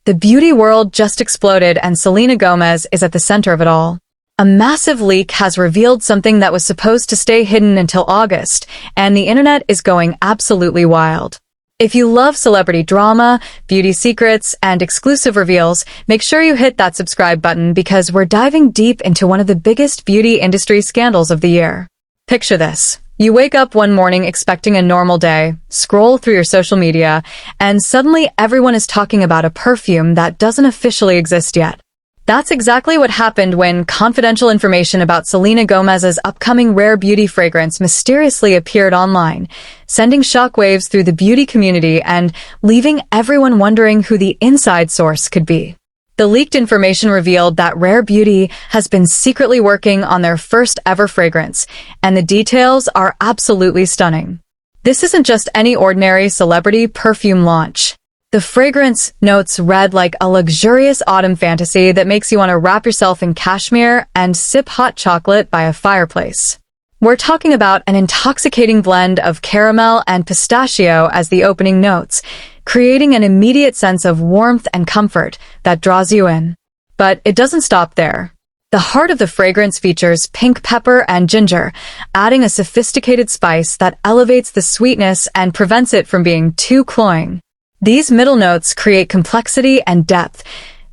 The beauty world just exploded and Selena Gomez is at the center of it all. A massive leak has revealed something that was supposed to stay hidden until August, and the internet is going absolutely wild. If you love celebrity drama, beauty secrets, and exclusive reveals, make sure you hit that subscribe button because we're diving deep into one of the biggest beauty industry scandals of the year. Picture this. You wake up one morning expecting a normal day, scroll through your social media, and suddenly everyone is talking about a perfume that doesn't officially exist yet. That's exactly what happened when confidential information about Selena Gomez's upcoming rare beauty fragrance mysteriously appeared online, sending shockwaves through the beauty community and leaving everyone wondering who the inside source could be. The leaked information revealed that Rare Beauty has been secretly working on their first ever fragrance, and the details are absolutely stunning. This isn't just any ordinary celebrity perfume launch. The fragrance notes read like a luxurious autumn fantasy that makes you want to wrap yourself in cashmere and sip hot chocolate by a fireplace. We're talking about an intoxicating blend of caramel and pistachio as the opening notes, creating an immediate sense of warmth and comfort that draws you in. But it doesn't stop there. The heart of the fragrance features pink pepper and ginger, adding a sophisticated spice that elevates the sweetness and prevents it from being too cloying. These middle notes create complexity and depth,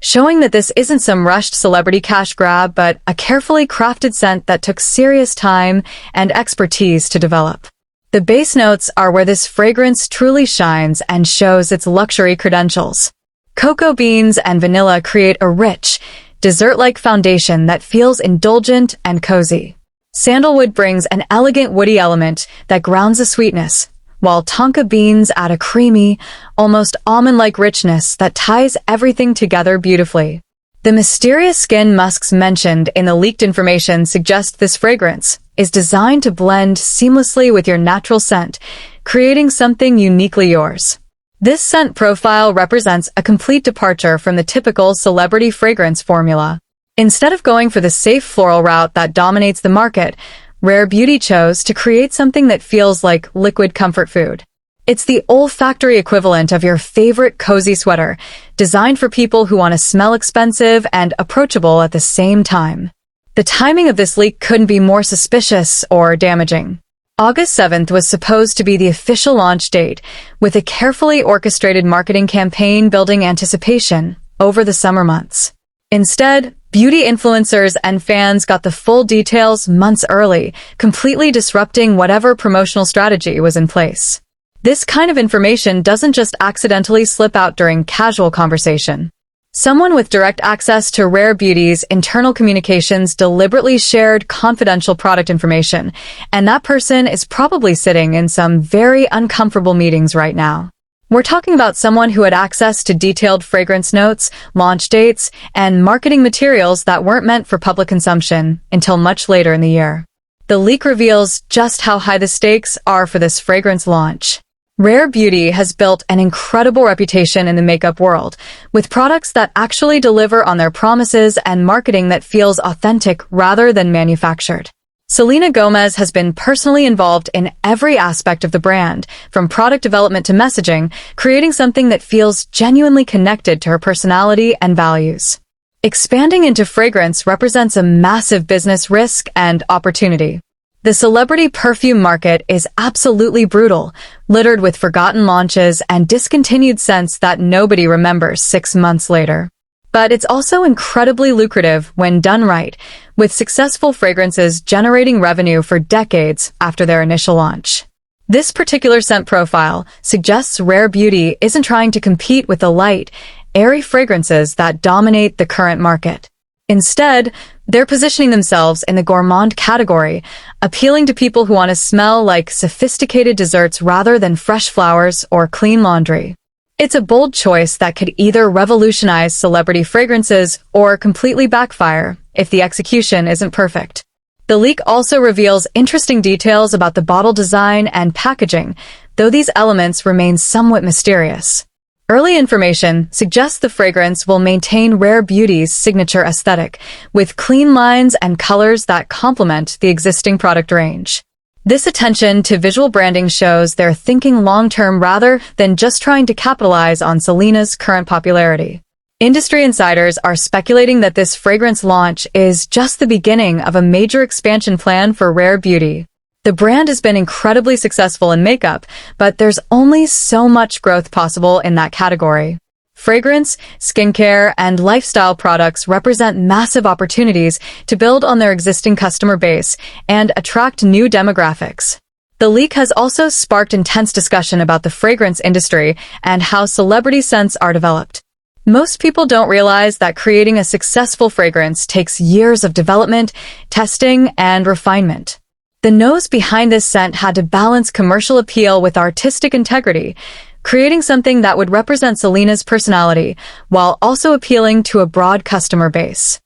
showing that this isn't some rushed celebrity cash grab, but a carefully crafted scent that took serious time and expertise to develop. The base notes are where this fragrance truly shines and shows its luxury credentials. Cocoa beans and vanilla create a rich, dessert-like foundation that feels indulgent and cozy. Sandalwood brings an elegant woody element that grounds the sweetness, while tonka beans add a creamy, almost almond-like richness that ties everything together beautifully. The mysterious skin musks mentioned in the leaked information suggest this fragrance is designed to blend seamlessly with your natural scent, creating something uniquely yours. This scent profile represents a complete departure from the typical celebrity fragrance formula. Instead of going for the safe floral route that dominates the market, Rare Beauty chose to create something that feels like liquid comfort food. It's the olfactory equivalent of your favorite cozy sweater, designed for people who want to smell expensive and approachable at the same time. The timing of this leak couldn't be more suspicious or damaging. August 7th was supposed to be the official launch date, with a carefully orchestrated marketing campaign building anticipation over the summer months. Instead, beauty influencers and fans got the full details months early, completely disrupting whatever promotional strategy was in place. This kind of information doesn't just accidentally slip out during casual conversation. Someone with direct access to Rare Beauty's internal communications deliberately shared confidential product information, and that person is probably sitting in some very uncomfortable meetings right now. We're talking about someone who had access to detailed fragrance notes, launch dates, and marketing materials that weren't meant for public consumption until much later in the year. The leak reveals just how high the stakes are for this fragrance launch. Rare Beauty has built an incredible reputation in the makeup world, with products that actually deliver on their promises and marketing that feels authentic rather than manufactured. Selena Gomez has been personally involved in every aspect of the brand, from product development to messaging, creating something that feels genuinely connected to her personality and values. Expanding into fragrance represents a massive business risk and opportunity. The celebrity perfume market is absolutely brutal, littered with forgotten launches and discontinued scents that nobody remembers 6 months later. But it's also incredibly lucrative when done right, with successful fragrances generating revenue for decades after their initial launch. This particular scent profile suggests Rare Beauty isn't trying to compete with the light, airy fragrances that dominate the current market. Instead, they're positioning themselves in the gourmand category, appealing to people who want to smell like sophisticated desserts rather than fresh flowers or clean laundry. It's a bold choice that could either revolutionize celebrity fragrances or completely backfire if the execution isn't perfect. The leak also reveals interesting details about the bottle design and packaging, though these elements remain somewhat mysterious. Early information suggests the fragrance will maintain Rare Beauty's signature aesthetic, with clean lines and colors that complement the existing product range. This attention to visual branding shows they're thinking long-term rather than just trying to capitalize on Selena's current popularity. Industry insiders are speculating that this fragrance launch is just the beginning of a major expansion plan for Rare Beauty. The brand has been incredibly successful in makeup, but there's only so much growth possible in that category. Fragrance, skincare, and lifestyle products represent massive opportunities to build on their existing customer base and attract new demographics. The leak has also sparked intense discussion about the fragrance industry and how celebrity scents are developed. Most people don't realize that creating a successful fragrance takes years of development, testing, and refinement. The nose behind this scent had to balance commercial appeal with artistic integrity, creating something that would represent Selena's personality while also appealing to a broad customer base.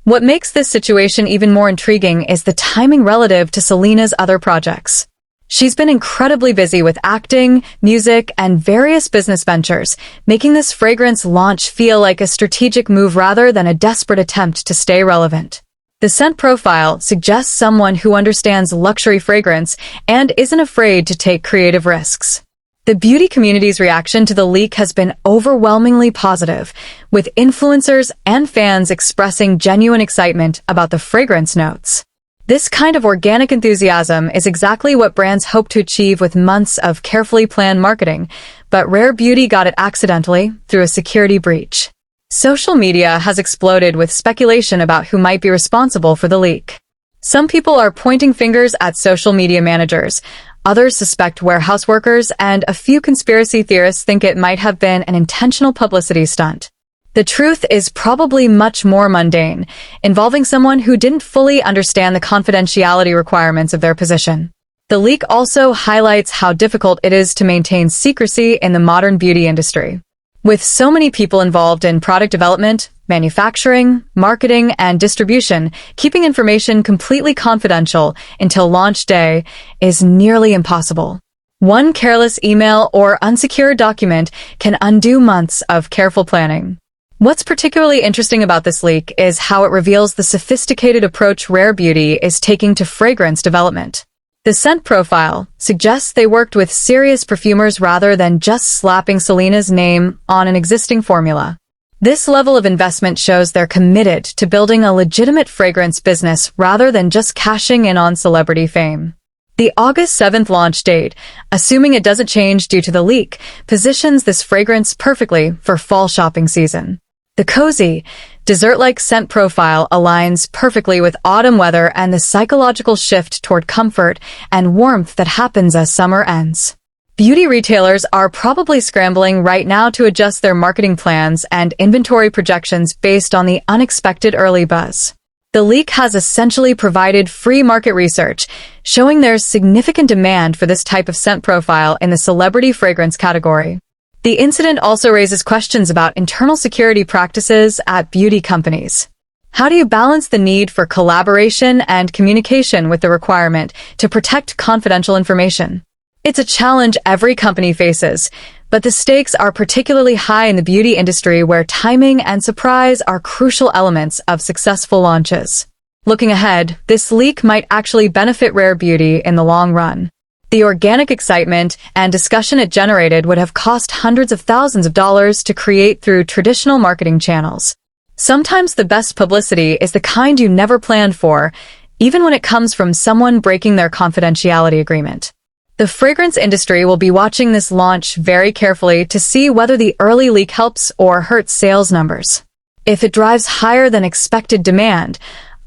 What makes this situation even more intriguing is the timing relative to Selena's other projects. She's been incredibly busy with acting, music, and various business ventures, making this fragrance launch feel like a strategic move rather than a desperate attempt to stay relevant. The scent profile suggests someone who understands luxury fragrance and isn't afraid to take creative risks. The beauty community's reaction to the leak has been overwhelmingly positive, with influencers and fans expressing genuine excitement about the fragrance notes. This kind of organic enthusiasm is exactly what brands hope to achieve with months of carefully planned marketing, but Rare Beauty got it accidentally through a security breach. Social media has exploded with speculation about who might be responsible for the leak. Some people are pointing fingers at social media managers, others suspect warehouse workers, and a few conspiracy theorists think it might have been an intentional publicity stunt. The truth is probably much more mundane, involving someone who didn't fully understand the confidentiality requirements of their position. The leak also highlights how difficult it is to maintain secrecy in the modern beauty industry. With so many people involved in product development, manufacturing, marketing, and distribution, keeping information completely confidential until launch day is nearly impossible. One careless email or unsecured document can undo months of careful planning. What's particularly interesting about this leak is how it reveals the sophisticated approach Rare Beauty is taking to fragrance development. The scent profile suggests they worked with serious perfumers rather than just slapping Selena's name on an existing formula. This level of investment shows they're committed to building a legitimate fragrance business rather than just cashing in on celebrity fame. The August 7th launch date, assuming it doesn't change due to the leak, positions this fragrance perfectly for fall shopping season. The cozy, dessert-like scent profile aligns perfectly with autumn weather and the psychological shift toward comfort and warmth that happens as summer ends. Beauty retailers are probably scrambling right now to adjust their marketing plans and inventory projections based on the unexpected early buzz. The leak has essentially provided free market research, showing there's significant demand for this type of scent profile in the celebrity fragrance category. The incident also raises questions about internal security practices at beauty companies. How do you balance the need for collaboration and communication with the requirement to protect confidential information? It's a challenge every company faces, but the stakes are particularly high in the beauty industry where timing and surprise are crucial elements of successful launches. Looking ahead, this leak might actually benefit Rare Beauty in the long run. The organic excitement and discussion it generated would have cost hundreds of thousands of dollars to create through traditional marketing channels. Sometimes the best publicity is the kind you never planned for, even when it comes from someone breaking their confidentiality agreement. The fragrance industry will be watching this launch very carefully to see whether the early leak helps or hurts sales numbers. If it drives higher than expected demand,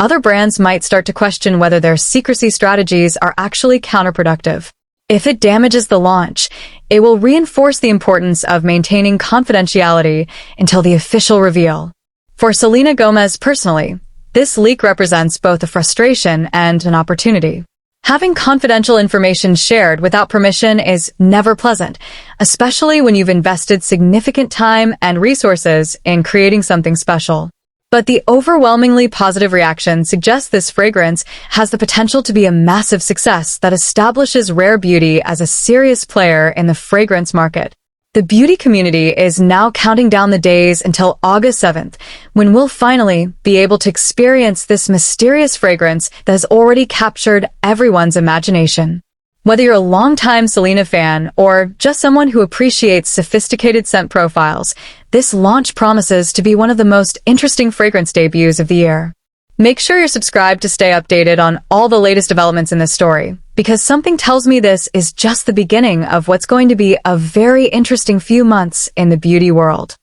other brands might start to question whether their secrecy strategies are actually counterproductive. If it damages the launch, it will reinforce the importance of maintaining confidentiality until the official reveal. For Selena Gomez personally, this leak represents both a frustration and an opportunity. Having confidential information shared without permission is never pleasant, especially when you've invested significant time and resources in creating something special. But the overwhelmingly positive reaction suggests this fragrance has the potential to be a massive success that establishes Rare Beauty as a serious player in the fragrance market. The beauty community is now counting down the days until August 7th, when we'll finally be able to experience this mysterious fragrance that has already captured everyone's imagination. Whether you're a longtime Selena fan or just someone who appreciates sophisticated scent profiles, this launch promises to be one of the most interesting fragrance debuts of the year. Make sure you're subscribed to stay updated on all the latest developments in this story, because something tells me this is just the beginning of what's going to be a very interesting few months in the beauty world.